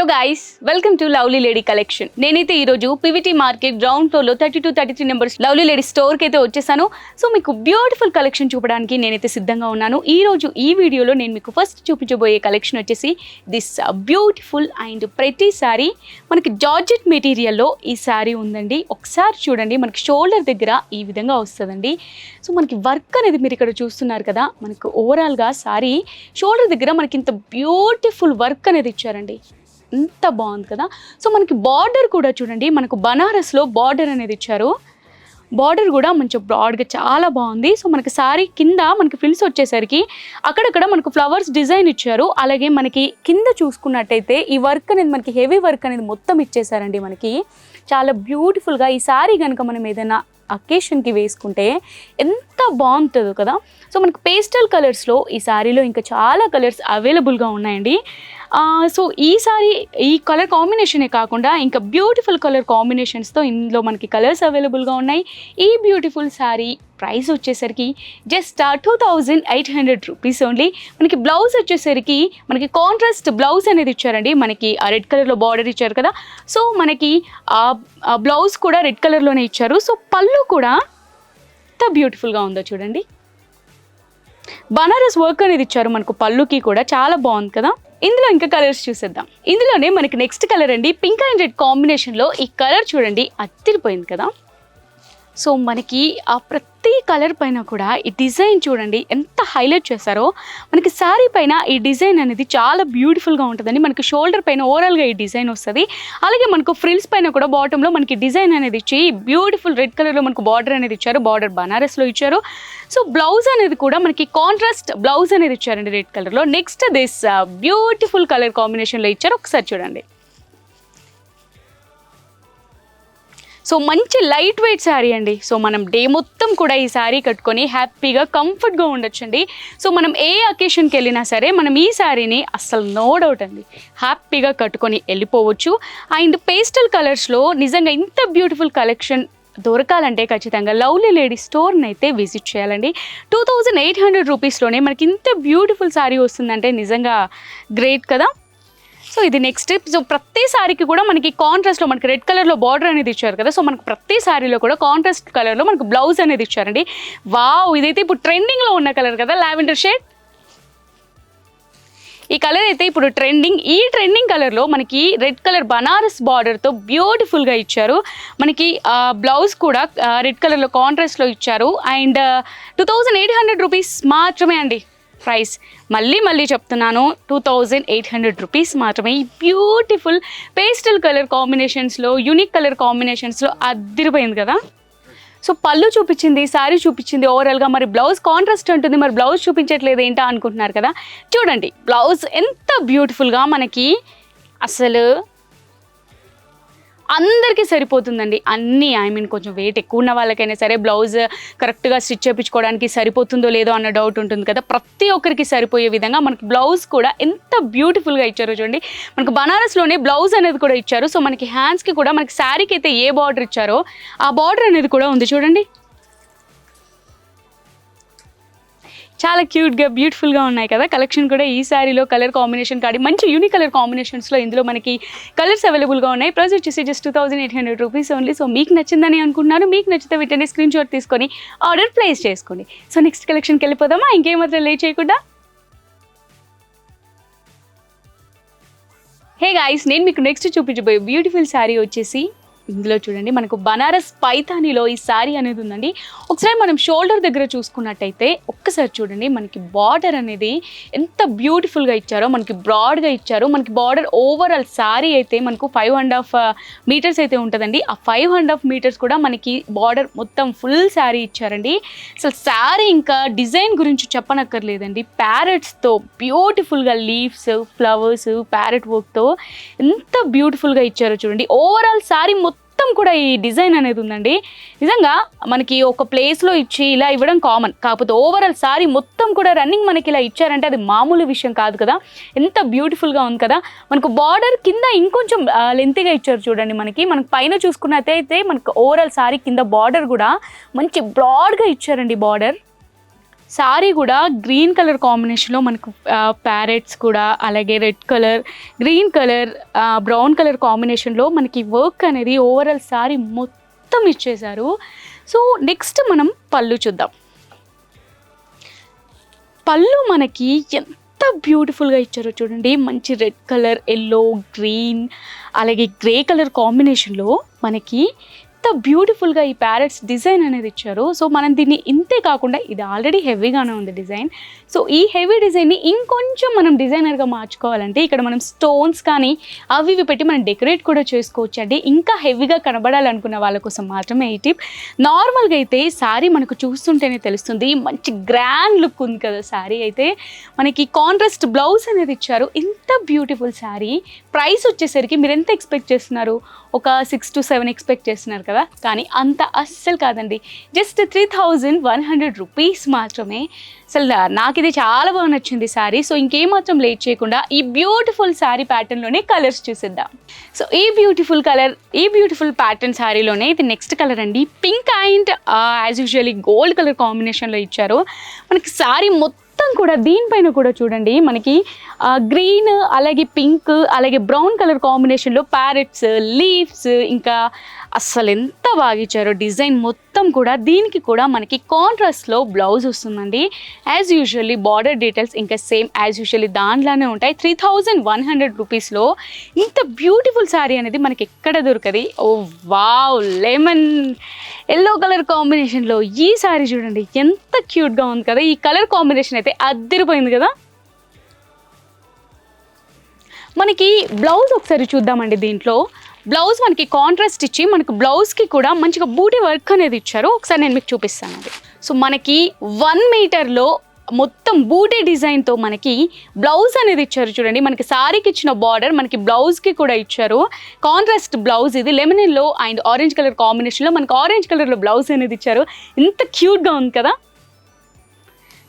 Hello guys, welcome to lovely lady collection. నేనైతే ఈరోజు పివిటీ market ground ఫ్లోర్లో 32-33 నెంబర్స్ లవ్లీ లేడీ స్టోర్కి అయితే వచ్చేసాను. సో మీకు బ్యూటిఫుల్ కలెక్షన్ చూపడానికి నేనైతే సిద్ధంగా ఉన్నాను. ఈరోజు ఈ వీడియోలో నేను మీకు ఫస్ట్ చూపించబోయే కలెక్షన్ వచ్చేసి దిస్ బ్యూటిఫుల్ అండ్ ప్రతి శారీ. మనకి జార్జెట్ మెటీరియల్లో ఈ శారీ ఉందండి. ఒకసారి చూడండి, మనకి షోల్డర్ దగ్గర ఈ విధంగా వస్తుందండి. సో మనకి వర్క్ అనేది మీరు ఇక్కడ చూస్తున్నారు కదా, మనకు ఓవరాల్గా శారీ షోల్డర్ దగ్గర మనకి ఇంత బ్యూటిఫుల్ వర్క్ అనేది ఇచ్చారండి. ఎంత బాగుంది కదా. సో మనకి బార్డర్ కూడా చూడండి, మనకు బనారస్లో బార్డర్ అనేది ఇచ్చారు. బార్డర్ కూడా మంచి బ్రాడ్గా చాలా బాగుంది. సో మనకి శారీ కింద మనకి ఫ్రిల్స్ వచ్చేసరికి అక్కడక్కడ మనకు ఫ్లవర్స్ డిజైన్ ఇచ్చారు. అలాగే మనకి కింద చూసుకున్నట్టయితే ఈ వర్క్ అనేది మనకి హెవీ వర్క్ అనేది మొత్తం ఇచ్చేసారండి. మనకి చాలా బ్యూటిఫుల్గా ఈ శారీ కనుక మనం ఏదైనా అకేషన్కి వేసుకుంటే ఎంత బాగుంటుందో కదా. సో మనకి పేస్టల్ కలర్స్లో ఈ శారీలో ఇంకా చాలా కలర్స్ అవైలబుల్గా ఉన్నాయండి. సో ఈ సారీ ఈ కలర్ కాంబినేషనే కాకుండా ఇంకా బ్యూటిఫుల్ కలర్ కాంబినేషన్స్తో ఇందులో మనకి కలర్స్ అవైలబుల్గా ఉన్నాయి. ఈ బ్యూటిఫుల్ శారీ ప్రైస్ వచ్చేసరికి జస్ట్ 2800 రూపీస్ ఓన్లీ. మనకి బ్లౌజ్ వచ్చేసరికి మనకి కాంట్రాస్ట్ బ్లౌజ్ అనేది ఇచ్చారండి. మనకి ఆ రెడ్ కలర్లో బార్డర్ ఇచ్చారు కదా, సో మనకి ఆ బ్లౌజ్ కూడా రెడ్ కలర్లోనే ఇచ్చారు. సో పళ్ళు కూడా ఎంత బ్యూటిఫుల్గా ఉందో చూడండి. బనారస్ వర్క్ అనేది ఇచ్చారు మనకు పళ్ళుకి కూడా, చాలా బాగుంది కదా. ఇందులో ఇంకా కలర్స్ చూసేద్దాం. ఇందులోనే మనకి నెక్స్ట్ కలర్ అండి, పింక్ అండ్ రెడ్ కాంబినేషన్లో ఈ కలర్ చూడండి అదిరిపోయింది కదా. సో మనకి ఆ ప్రతి కలర్ పైన కూడా ఈ డిజైన్ చూడండి ఎంత హైలైట్ చేశారో. మనకి శారీ పైన ఈ డిజైన్ అనేది చాలా బ్యూటిఫుల్గా ఉంటుందండి. మనకి షోల్డర్ పైన ఓవరాల్గా ఈ డిజైన్ వస్తుంది. అలాగే మనకు ఫ్రిల్స్ పైన కూడా బాటంలో మనకి డిజైన్ అనేది ఇచ్చి బ్యూటిఫుల్ రెడ్ కలర్లో మనకు బార్డర్ అనేది ఇచ్చారు. బార్డర్ బనారస్లో ఇచ్చారు. సో బ్లౌజ్ అనేది కూడా మనకి కాంట్రాస్ట్ బ్లౌజ్ అనేది ఇచ్చారండి రెడ్ కలర్లో. నెక్స్ట్ దిస్ బ్యూటిఫుల్ కలర్ కాంబినేషన్లో ఇచ్చారు. ఒకసారి చూడండి. సో మంచి లైట్ వెయిట్ శారీ అండి. సో మనం డే మొత్తం కూడా ఈ శారీ కట్టుకొని హ్యాపీగా కంఫర్ట్గా ఉండొచ్చండి. సో మనం ఏ అకేషన్కి వెళ్ళినా సరే మనం ఈ శారీని అస్సలు నో డౌట్ అండి హ్యాపీగా కట్టుకొని వెళ్ళిపోవచ్చు. అండ్ పేస్టల్ కలర్స్లో నిజంగా ఇంత బ్యూటిఫుల్ కలెక్షన్ దొరకాలంటే ఖచ్చితంగా లవ్లీ లేడీ స్టోర్ని అయితే విజిట్ చేయాలండి. 2800 రూపీస్లోనే మనకి ఇంత బ్యూటిఫుల్ శారీ వస్తుందంటే నిజంగా గ్రేట్ కదా. సో ఇది నెక్స్ట్. సో ప్రతి శారీకి కూడా మనకి కాంట్రాస్ట్లో మనకి రెడ్ కలర్లో బార్డర్ అనేది ఇచ్చారు కదా. సో మనకు ప్రతి శారీలో కూడా కాంట్రాస్ట్ కలర్లో మనకు బ్లౌజ్ అనేది ఇచ్చారండి. వావ్, ఇదైతే ఇప్పుడు ట్రెండింగ్లో ఉన్న కలర్ కదా, లావెండర్ షేడ్. ఈ కలర్ అయితే ఇప్పుడు ట్రెండింగ్. ఈ ట్రెండింగ్ కలర్లో మనకి రెడ్ కలర్ బనారస్ బార్డర్తో బ్యూటిఫుల్గా ఇచ్చారు. మనకి బ్లౌజ్ కూడా రెడ్ కలర్లో కాంట్రాస్ట్లో ఇచ్చారు. అండ్ 2800 రూపీస్ మాత్రమే అండి ప్రైస్. మళ్ళీ చెప్తున్నాను, 2800 రూపీస్ మాత్రమే. ఈ బ్యూటిఫుల్ పేస్టల్ కలర్ కాంబినేషన్స్లో యూనిక్ కలర్ కాంబినేషన్స్లో అదిరిపోయింది కదా. సో పళ్ళు చూపించింది, శారీ చూపించింది ఓవరాల్గా. మరి బ్లౌజ్ కాంట్రాస్ట్ ఉంటుంది, మరి బ్లౌజ్ చూపించట్లేదు ఏంటా అనుకుంటున్నారు కదా. చూడండి బ్లౌజ్ ఎంత బ్యూటిఫుల్గా మనకి అసలు అందరికీ సరిపోతుందండి. అన్నీ కొంచెం వెయిట్ ఎక్కువ ఉన్న వాళ్ళకైనా సరే బ్లౌజ్ కరెక్ట్గా స్టిచ్ చేయించుకోవడానికి సరిపోతుందో లేదో అన్న డౌట్ ఉంటుంది కదా. ప్రతి ఒక్కరికి సరిపోయే విధంగా మనకి బ్లౌజ్ కూడా ఎంత బ్యూటిఫుల్గా ఇచ్చారో చూడండి. మనకు బనారస్లోనే బ్లౌజ్ అనేది కూడా ఇచ్చారు. సో మనకి హ్యాండ్స్కి కూడా మనకి శారీకి అయితే ఏ బార్డర్ ఇచ్చారో ఆ బార్డర్ అనేది కూడా ఉంది చూడండి. చాలా క్యూట్గా బ్యూటిఫుల్గా ఉన్నాయి కదా. కలెక్షన్ కూడా ఈ శారీలో కలర్ కాంబినేషన్ కాడి మంచి యూనిక్ కలర్ కాంబినేషన్స్లో ఇందులో మనకి కలర్స్ అవైలబుల్గా ఉన్నాయి. ప్రైస్ వచ్చేసి జస్ట్ 2800 రూపీస్ ఓన్లీ. సో మీకు నచ్చిందని అనుకుంటున్నాను. మీకు నచ్చితే వెంటనే స్క్రీన్ షాట్ తీసుకొని ఆర్డర్ ప్లేస్ చేసుకోండి. సో నెక్స్ట్ కలెక్షన్కి వెళ్ళిపోదామా, ఇంకేమాత్రం లేట్ చేయకుండా. హే గాయ్స్, నేను మీకు నెక్స్ట్ చూపించబోయే బ్యూటిఫుల్ శారీ వచ్చేసి ఇందులో చూడండి మనకు బనారస్ పైతానీలో ఈ శారీ అనేది ఉందండి. ఒకసారి మనం షోల్డర్ దగ్గర చూసుకున్నట్టయితే ఒక్కసారి చూడండి, మనకి బార్డర్ అనేది ఎంత బ్యూటిఫుల్గా ఇచ్చారో, మనకి బ్రాడ్గా ఇచ్చారు. మనకి బార్డర్ ఓవరాల్ శారీ అయితే మనకు 5.5 మీటర్స్ అయితే ఉంటుందండి. ఆ 5.5 మీటర్స్ కూడా మనకి బార్డర్ మొత్తం ఫుల్ శారీ ఇచ్చారండి. అసలు శారీ ఇంకా డిజైన్ గురించి చెప్పనక్కర్లేదండి. ప్యారెట్స్తో బ్యూటిఫుల్గా లీవ్స్, ఫ్లవర్స్, ప్యారెట్ వర్క్తో ఎంత బ్యూటిఫుల్గా ఇచ్చారో చూడండి. ఓవరాల్ శారీ మొత్తం కూడా ఈ డిజైన్ అనేది ఉందండి. నిజంగా మనకి ఒక ప్లేస్లో ఇచ్చి ఇలా ఇవ్వడం కామన్, కాకపోతే ఓవరాల్ సారీ మొత్తం కూడా రన్నింగ్ మనకి ఇలా ఇచ్చారంటే అది మామూలు విషయం కాదు కదా. ఎంత బ్యూటిఫుల్గా ఉంది కదా. మనకు బార్డర్ కింద ఇంకొంచెం లెంత్గా ఇచ్చారు చూడండి. మనకి పైన చూసుకున్నట్టయితే మనకు ఓవరాల్ సారీ కింద బార్డర్ కూడా మంచి బ్రాడ్గా ఇచ్చారండి. బార్డర్ సారీ కూడా గ్రీన్ కలర్ కాంబినేషన్లో మనకు ప్యారెట్స్ కూడా, అలాగే red colour, green colour, brown colour కాంబినేషన్లో మనకి వర్క్ అనేది ఓవరాల్ సారీ మొత్తం ఇచ్చేశారు. సో నెక్స్ట్ మనం పళ్ళు చూద్దాం. పళ్ళు మనకి ఎంత బ్యూటిఫుల్గా ఇచ్చారో చూడండి. మంచి రెడ్ కలర్, ఎల్లో, గ్రీన్, అలాగే గ్రే కలర్ కాంబినేషన్లో మనకి ఎంత బ్యూటిఫుల్గా ఈ ప్యారెట్స్ డిజైన్ అనేది ఇచ్చారు. సో మనం దీన్ని ఇంతే కాకుండా ఇది ఆల్రెడీ హెవీగానే ఉంది డిజైన్. సో ఈ హెవీ డిజైన్ని ఇంకొంచెం మనం డిజైనర్గా మార్చుకోవాలంటే ఇక్కడ మనం స్టోన్స్ కానీ అవి ఇవి పెట్టి మనం డెకరేట్ కూడా చేసుకోవచ్చు అండి. ఇంకా హెవీగా కనబడాలనుకున్న వాళ్ళ కోసం మాత్రమే ఈ టిప్. నార్మల్గా అయితే శారీ మనకు చూస్తుంటేనే తెలుస్తుంది, మంచి గ్రాండ్ లుక్ ఉంది కదా శారీ అయితే. మనకి కాంట్రాస్ట్ బ్లౌజ్ అనేది ఇచ్చారు. ఇంత బ్యూటిఫుల్ శారీ ప్రైస్ వచ్చేసరికి మీరు ఎంత ఎక్స్పెక్ట్ చేస్తున్నారు? ఒక 6 to 7 ఎక్స్పెక్ట్ చేస్తున్నారు కదా, కానీ అంత అస్సలు కాదండి. జస్ట్ 3100 రూపీస్ మాత్రమే. అసలు నాకు ఇది చాలా బాగా నచ్చింది శారీ. సో ఇంకేమాత్రం లేట్ చేయకుండా ఈ బ్యూటిఫుల్ శారీ ప్యాటర్న్లోనే కలర్స్ చూసేద్దాం. సో ఈ బ్యూటిఫుల్ ప్యాటర్న్ శారీలోనే ఇది నెక్స్ట్ కలర్ అండి. Pink and as usually gold colour కాంబినేషన్లో ఇచ్చారు. మనకి శారీ మొత్తం కూడా దీనిపైన కూడా చూడండి మనకి గ్రీన్, అలాగే పింక్, అలాగే బ్రౌన్ కలర్ కాంబినేషన్లో ప్యారెట్స్, లీవ్స్, ఇంకా అస్సలు ఎంత బాగా ఇచ్చారో డిజైన్ మొత్తం కూడా. దీనికి కూడా మనకి కాంట్రాస్ట్లో బ్లౌజ్ వస్తుందండి. యాజ్ యూజువల్లీ బార్డర్ డీటెయిల్స్ ఇంకా సేమ్ యాజ్ యూజువల్లీ దాంట్లోనే ఉంటాయి. 3100 రూపీస్లో ఇంత బ్యూటిఫుల్ శారీ అనేది మనకి ఎక్కడ దొరకది. ఓ వావ్, లెమన్ ఎల్లో కలర్ కాంబినేషన్లో ఈ శారీ చూడండి ఎంత క్యూట్గా ఉంది కదా. ఈ కలర్ కాంబినేషన్ అయితే అదిరిపోయింది కదా. మనకి బ్లౌజ్ ఒకసారి చూద్దామండి. దీంట్లో బ్లౌజ్ మనకి కాంట్రాస్ట్ ఇచ్చి మనకు బ్లౌజ్కి కూడా మంచిగా బూటీ వర్క్ అనేది ఇచ్చారు. ఒకసారి నేను మీకు చూపిస్తాను అది. సో మనకి 1 మీటర్లో మొత్తం బూటీ డిజైన్తో మనకి బ్లౌజ్ అనేది ఇచ్చారు చూడండి. మనకి సారీకి ఇచ్చిన బార్డర్ మనకి బ్లౌజ్కి కూడా ఇచ్చారు. కాంట్రాస్ట్ బ్లౌజ్ ఇది lemon yellow and orange colour కాంబినేషన్లో మనకి ఆరెంజ్ కలర్లో బ్లౌజ్ అనేది ఇచ్చారు. ఎంత క్యూట్గా ఉంది కదా.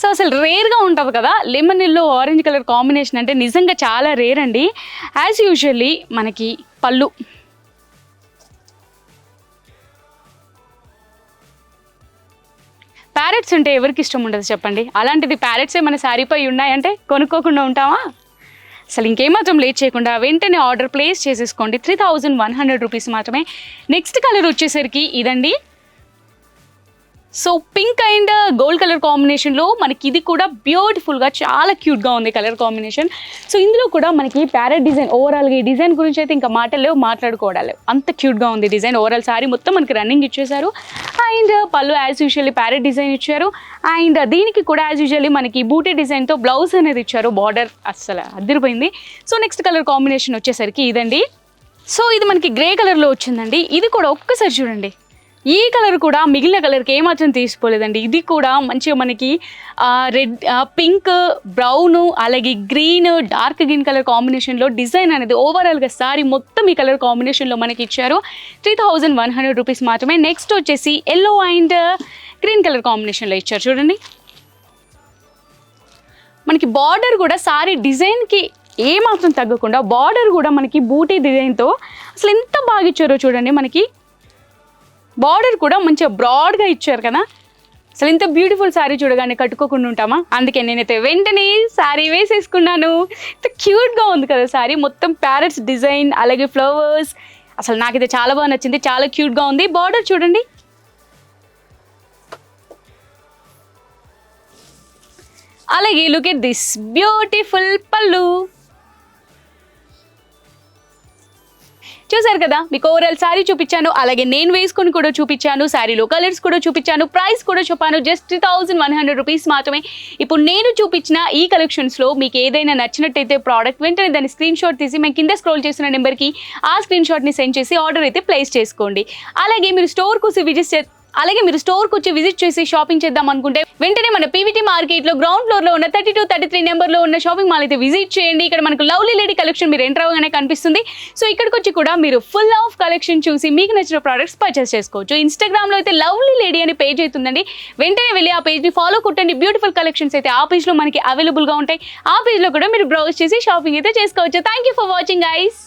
సో అసలు రేర్గా ఉంటుంది కదా lemon yellow orange colour combination అంటే, నిజంగా చాలా రేర్ అండి. యాజ్ యూజువల్లీ మనకి పళ్ళు, ప్యారెట్స్ అంటే ఎవరికి ఇష్టం ఉండదు చెప్పండి. అలాంటిది ప్యారెట్సే మన శారీపై ఉన్నాయంటే కొనుక్కోకుండా ఉంటామా? అసలు ఇంకేమాత్రం లేట్ చేయకుండా వెంటనే ఆర్డర్ ప్లేస్ చేసేసుకోండి. 3100 రూపీస్ మాత్రమే. నెక్స్ట్ కలర్ వచ్చేసరికి ఇదండి. So pink and gold colour కాంబినేషన్లో మనకి ఇది కూడా బ్యూటిఫుల్గా చాలా క్యూట్గా ఉంది కలర్ కాంబినేషన్. సో ఇందులో కూడా మనకి ప్యారెట్ డిజైన్, ఓవరాల్గా ఈ డిజైన్ గురించి అయితే ఇంకా మాట్లాడుకోవడాలి, అంత క్యూట్గా ఉంది డిజైన్. ఓవరాల్ సారీ మొత్తం మనకి రన్నింగ్ ఇచ్చేసారు. అండ్ పళ్ళు యాజ్ యూజువల్లీ ప్యారెట్ డిజైన్ ఇచ్చారు. అండ్ దీనికి కూడా యాజ్ యూజువల్లీ మనకి బూటీ డిజైన్తో బ్లౌజ్ అనేది ఇచ్చారు. బార్డర్ అస్సలు అదిరిపోయింది. సో నెక్స్ట్ కలర్ కాంబినేషన్ వచ్చేసరికి ఇదండి. సో ఇది మనకి గ్రే కలర్లో వచ్చిందండి. ఇది కూడా ఒక్కసారి చూడండి. ఈ కలర్ కూడా మిగిలిన కలర్కి ఏమాత్రం తీసిపోలేదండి. ఇది కూడా మంచిగా మనకి రెడ్, పింక్, బ్రౌన్, అలాగే గ్రీన్, డార్క్ గ్రీన్ కలర్ కాంబినేషన్లో డిజైన్ అనేది ఓవరాల్గా సారీ మొత్తం ఈ కలర్ కాంబినేషన్లో మనకి ఇచ్చారు. 3100 రూపీస్ మాత్రమే. నెక్స్ట్ వచ్చేసి ఎల్లో అండ్ గ్రీన్ కలర్ కాంబినేషన్లో ఇచ్చారు చూడండి. మనకి బార్డర్ కూడా సారీ డిజైన్కి ఏమాత్రం తగ్గకుండా బార్డర్ కూడా మనకి బూటీ డిజైన్తో అసలు ఎంత బాగా ఇచ్చారో చూడండి. మనకి బార్డర్ కూడా మంచిగా బ్రాడ్గా ఇచ్చారు కదా. అసలు ఇంత బ్యూటిఫుల్ శారీ చూడగానే కట్టుకోకుండా ఉంటామా? అందుకే నేనైతే వెంటనే శారీ వేసేసుకున్నాను. ఇంత క్యూట్గా ఉంది కదా శారీ. మొత్తం ప్యారెట్స్ డిజైన్, అలాగే ఫ్లవర్స్, అసలు నాకైతే చాలా బాగా నచ్చింది. చాలా క్యూట్గా ఉంది. బార్డర్ చూడండి. అలాగే లుక్ ఎట్ దిస్ బ్యూటిఫుల్ పళ్ళు. చూసారు కదా, మీకు ఓవరాల్ శారీ చూపించాను, అలాగే నేను వేసుకొని కూడా చూపించాను, శారీలో కలర్స్ కూడా చూపించాను, ప్రైస్ కూడా చెప్పాను. జస్ట్ 3100 రూపీస్ మాత్రమే. ఇప్పుడు నేను చూపించిన ఈ కలెక్షన్స్లో మీకు ఏదైనా నచ్చినట్టయితే ప్రోడక్ట్ వెంటనే దాన్ని స్క్రీన్ షాట్ తీసి మేము కింద స్క్రోల్ చేసిన నెంబర్కి ఆ స్క్రీన్ షాట్ని సెండ్ చేసి ఆర్డర్ అయితే ప్లేస్ చేసుకోండి. అలాగే మీరు స్టోర్కి వచ్చి విజిట్ చేసి షాపింగ్ చేద్దాం అనుకుంటే వెంటనే మన పీవీటీ మార్కెట్లో గ్రౌండ్ ఫ్లోర్లో ఉన్న 32, 33 నెంబర్లో ఉన్న షాపింగ్ మాల్ అయితే విజిట్ చేయండి. ఇక్కడ మనకు లవ్లీ లేడీ కలెక్షన్ మీరు ఎంటర్ అవ్వగానే కనిపిస్తుంది. సో ఇక్కడికి వచ్చి కూడా మీరు ఫుల్ ఆఫ్ కలెక్షన్ చూసి మీకు నచ్చిన ప్రోడక్ట్స్ పర్చేస్ చేసుకోవచ్చు. ఇన్స్టాగ్రామ్లో అయితే లవ్లీ లేడీ అనే పేజ్ అవుతుందండి. వెంటనే వెళ్ళి ఆ పేజ్ని ఫాలో కొట్టండి. బ్యూటిఫుల్ కలెక్షన్స్ అయితే ఆ పేజ్లో మనకి అవైలబుల్గా ఉంటాయి. ఆ పేజ్లో కూడా మీరు బ్రౌజ్ చేసి షాపింగ్ అయితే చేసుకోవచ్చు. Thank you for watching guys.